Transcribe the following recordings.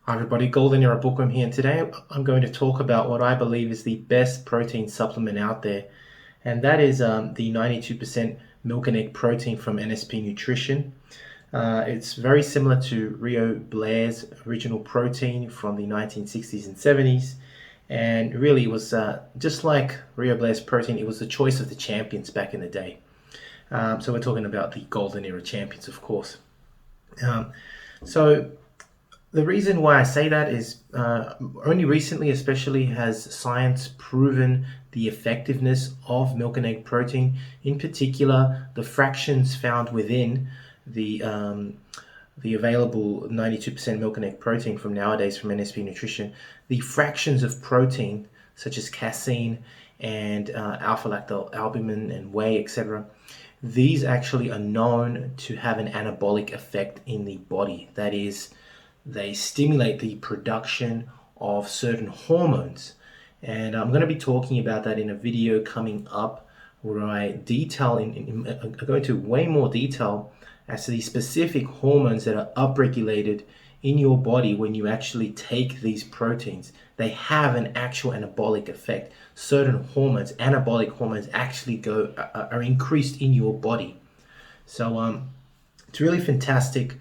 Hi everybody, Golden Era Bookworm here, and today I'm going to talk about what I believe is the best protein supplement out there, and that is the 92% milk and egg protein from NSP Nutrition. It's very similar to Rio Blair's original protein from the 1960s and 70s, and really it was just like Rio Blair's protein, it was the choice of the champions back in the day. So we're talking about the Golden Era champions, of course. So the reason why I say that is only recently, especially, has science proven the effectiveness of milk and egg protein. In particular, the fractions found within the available 92% milk and egg protein from nowadays from NSP Nutrition. The fractions of protein, such as casein and alpha-lactalbumin and whey, etc., these actually are known to have an anabolic effect in the body. That is, they stimulate the production of certain hormones, and I'm going to be talking about that in a video coming up where I detail go into way more detail as to the specific hormones that are upregulated in your body when you actually take these proteins. They have an actual anabolic effect. Certain hormones, anabolic hormones, actually are increased in your body. So it's really fantastic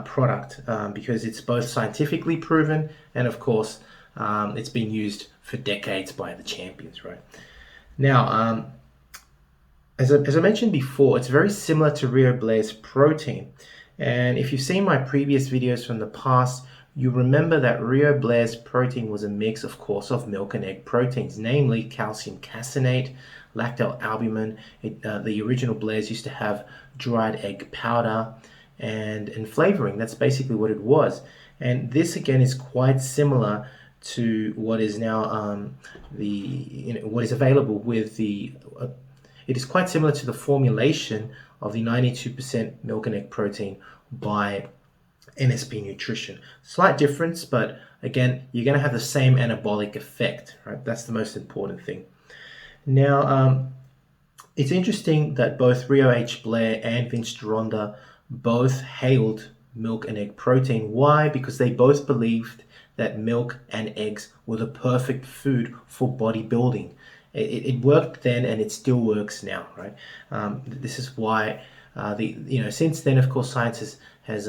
product because it's both scientifically proven and, of course, it's been used for decades by the champions, right? Now, as I mentioned before, it's very similar to Rio Blair's protein. And if you've seen my previous videos from the past, you remember that Rio Blair's protein was a mix, of course, of milk and egg proteins, namely calcium caseinate, lactalbumin. The original Blairs used to have dried egg powder and flavoring. That's basically what it was. And this again is quite similar to what is now what is available with the it is quite similar to the formulation of the 92% milk and egg protein by NSP Nutrition. Slight difference, but again, you're going to have the same anabolic effect, right? That's the most important thing. Now, it's interesting that both Rio H. Blair and Vince Gironda both hailed milk and egg protein. Why? Because they both believed that milk and eggs were the perfect food for bodybuilding. It worked then, and it still works now, right? This is why since then, of course, science has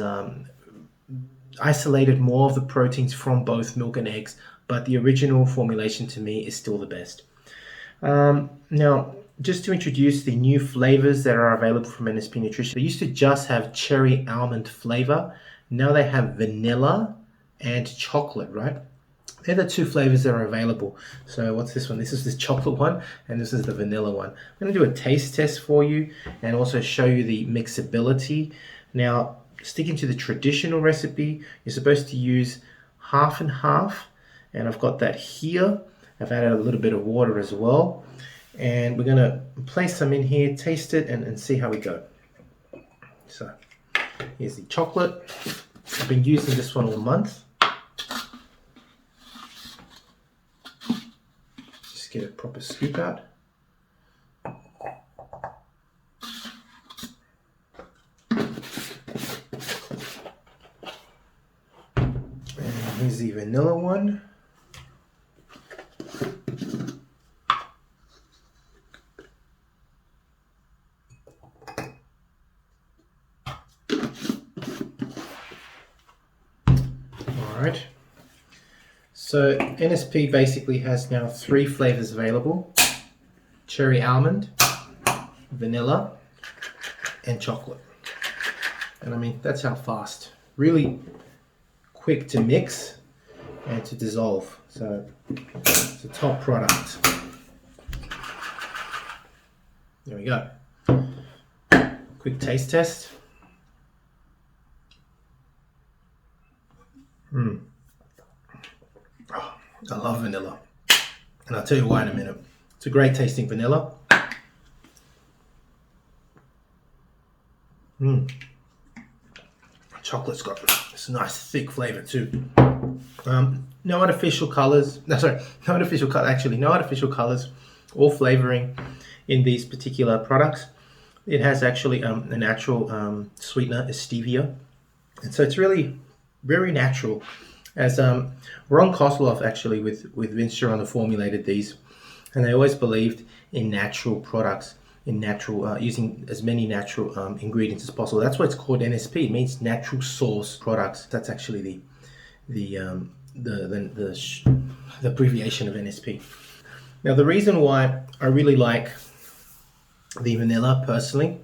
isolated more of the proteins from both milk and eggs, but the original formulation to me is still the best. Now, just to introduce the new flavors that are available from NSP Nutrition. They used to just have cherry almond flavor. Now they have vanilla and chocolate, right? They're the two flavors that are available. So what's this one? This is the chocolate one, and this is the vanilla one. I'm going to do a taste test for you and also show you the mixability. Now, sticking to the traditional recipe, you're supposed to use half and half, and I've got that here. I've added a little bit of water as well. And we're going to place some in here, taste it, and see how we go. So here's the chocolate. I've been using this one all month. Just get a proper scoop out. And here's the vanilla one. Alright, so NSP basically has now 3 flavors available: cherry almond, vanilla, and chocolate. And I mean, that's how fast. Really quick to mix and to dissolve. So it's a top product. There we go. Quick taste test. Oh, I love vanilla, and I'll tell you why in a minute. It's a great tasting vanilla. Chocolate's got this nice thick flavor too. No artificial colors. No artificial colors or flavoring in these particular products. It has actually a natural sweetener, stevia, and so it's really very natural As Ron Kosloff actually with Vince Gironda formulated these, and they always believed in natural products, in natural using as many natural ingredients as possible. That's why it's called NSP. It means natural source products. That's actually the abbreviation of NSP. Now, the reason why I really like the vanilla personally,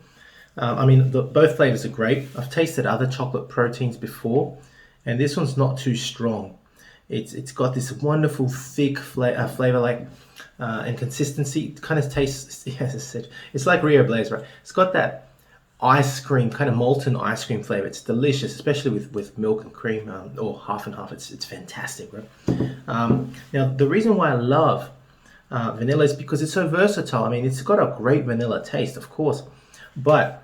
I mean, both flavors are great. I've tasted other chocolate proteins before, and this one's not too strong. It's got this wonderful thick flavor, like and consistency. It kind of tastes, as I said, it's like Rio Blaze, right? It's got that ice cream, kind of molten ice cream flavor. It's delicious, especially with milk and cream, or half and half. It's fantastic, right? Now, the reason why I love vanilla is because it's so versatile. I mean, it's got a great vanilla taste, of course, but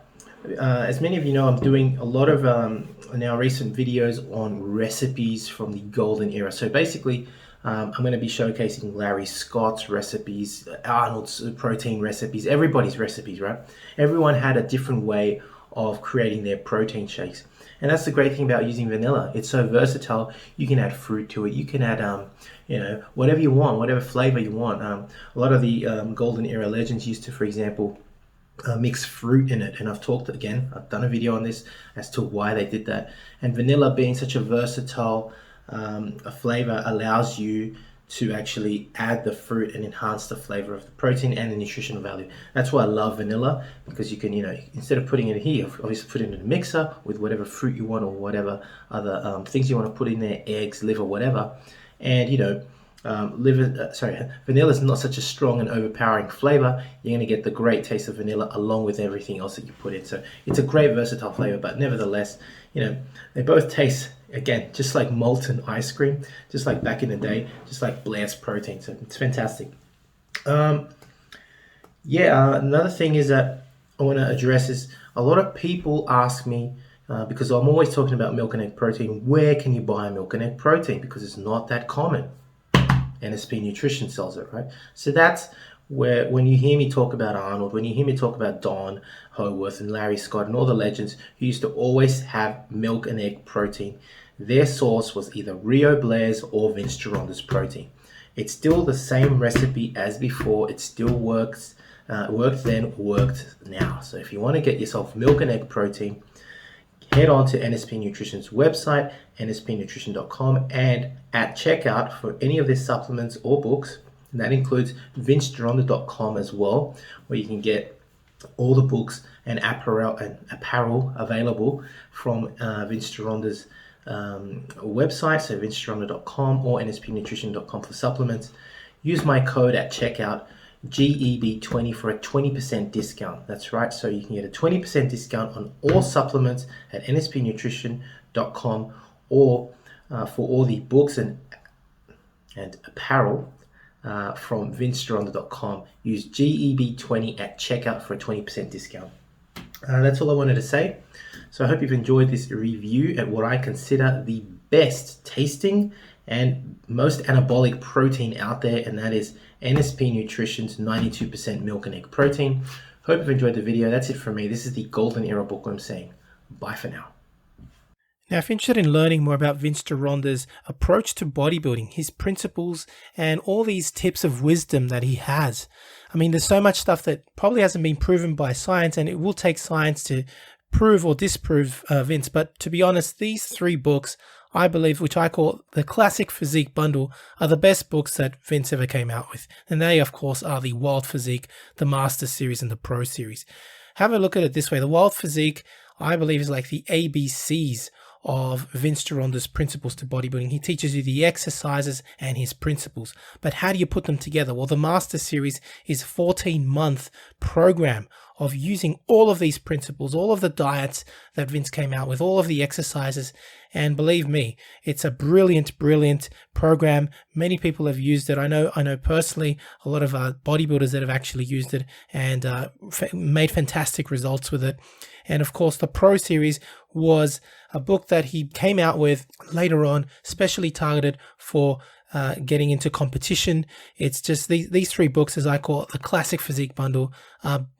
as many of you know, I'm doing a lot of now recent videos on recipes from the golden era. So basically, I'm going to be showcasing Larry Scott's recipes, Arnold's protein recipes, everybody's recipes, right? Everyone had a different way of creating their protein shakes. And that's the great thing about using vanilla. It's so versatile. You can add fruit to it. You can add, whatever you want, whatever flavor you want. A lot of the golden era legends used to, for example, mix fruit in it, and I've done a video on this as to why they did that. And vanilla, being such a versatile a flavor, allows you to actually add the fruit and enhance the flavor of the protein and the nutritional value. That's why I love vanilla, because you can, instead of putting it here, obviously put it in a mixer with whatever fruit you want or whatever other things you want to put in there, eggs, liver, whatever. And vanilla is not such a strong and overpowering flavor. You're going to get the great taste of vanilla along with everything else that you put in. So it's a great versatile flavor, but nevertheless, they both taste, again, just like molten ice cream, just like back in the day, just like Blast protein. So it's fantastic. Another thing is that I want to address is a lot of people ask me, because I'm always talking about milk and egg protein, where can you buy milk and egg protein? Because it's not that common. NSP Nutrition sells it, right? So that's where, when you hear me talk about Arnold, when you hear me talk about Don Howarth and Larry Scott and all the legends who used to always have milk and egg protein, their source was either Rio Blaze or Vince Gironda's protein. It's still the same recipe as before. It still works. Worked then, worked now. So if you want to get yourself milk and egg protein, head on to NSP Nutrition's website, nspnutrition.com, and at checkout for any of their supplements or books, and that includes vincegironda.com as well, where you can get all the books and apparel available from Vince Gironda's website, so vincegironda.com or nspnutrition.com for supplements. Use my code at checkout, GEB20, for a 20% discount. That's right, so you can get a 20% discount on all supplements at nspnutrition.com, or for all the books and apparel from vincegironda.com. Use GEB20 at checkout for a 20% discount. That's all I wanted to say. So I hope you've enjoyed this review at what I consider the best tasting and most anabolic protein out there, and that is NSP Nutrition's 92% milk and egg protein. Hope you've enjoyed the video. That's it from me. This is the golden era book. I'm saying bye for now. Now, if you're interested in learning more about Vince Gironda's approach to bodybuilding, his principles, and all these tips of wisdom that he has, I mean, there's so much stuff that probably hasn't been proven by science, and it will take science to prove or disprove Vince. But to be honest, these 3 books, I believe, which I call the Classic Physique Bundle, are the best books that Vince ever came out with. And they, of course, are the Wild Physique, the Master Series, and the Pro Series. Have a look at it this way. The Wild Physique, I believe, is like the ABCs of Vince Gironda's principles to bodybuilding. He teaches you the exercises and his principles. But how do you put them together? Well, the Master Series is a 14-month program of using all of these principles, all of the diets that Vince came out with, all of the exercises. And believe me, it's a brilliant, brilliant program. Many people have used it. I know personally a lot of bodybuilders that have actually used it and made fantastic results with it. And of course, the Pro Series was a book that he came out with later on, specially targeted for getting into competition. It's just these 3 books, as I call it, the Classic Physique Bundle,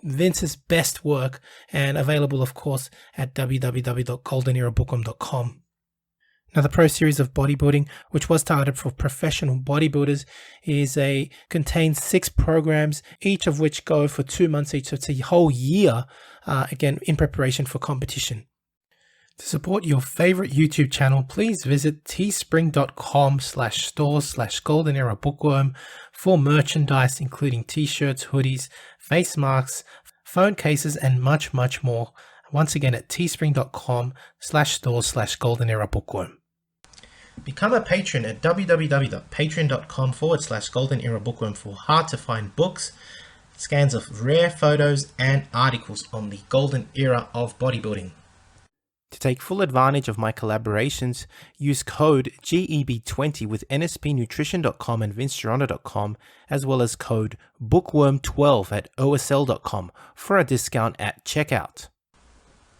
Vince's best work, and available, of course, at www.goldenerabookworm.com. Now, the Pro Series of Bodybuilding, which was targeted for professional bodybuilders, contains 6 programs, each of which go for 2 months each. So it's a whole year, again, in preparation for competition. To support your favorite YouTube channel, please visit teespring.com/stores/Golden Era Bookworm for merchandise, including t-shirts, hoodies, face masks, phone cases, and much, much more. Once again, at teespring.com/stores/Golden Era Bookworm. Become a patron at www.patreon.com/Golden Era Bookworm for hard to find books, scans of rare photos, and articles on the golden era of bodybuilding. To take full advantage of my collaborations, use code GEB20 with NSPnutrition.com and VinceGironda.com, as well as code Bookworm12 at OSL.com for a discount at checkout.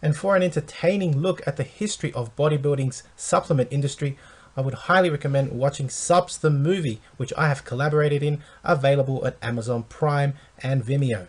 And for an entertaining look at the history of bodybuilding's supplement industry, I would highly recommend watching Subs the Movie, which I have collaborated in, available at Amazon Prime and Vimeo.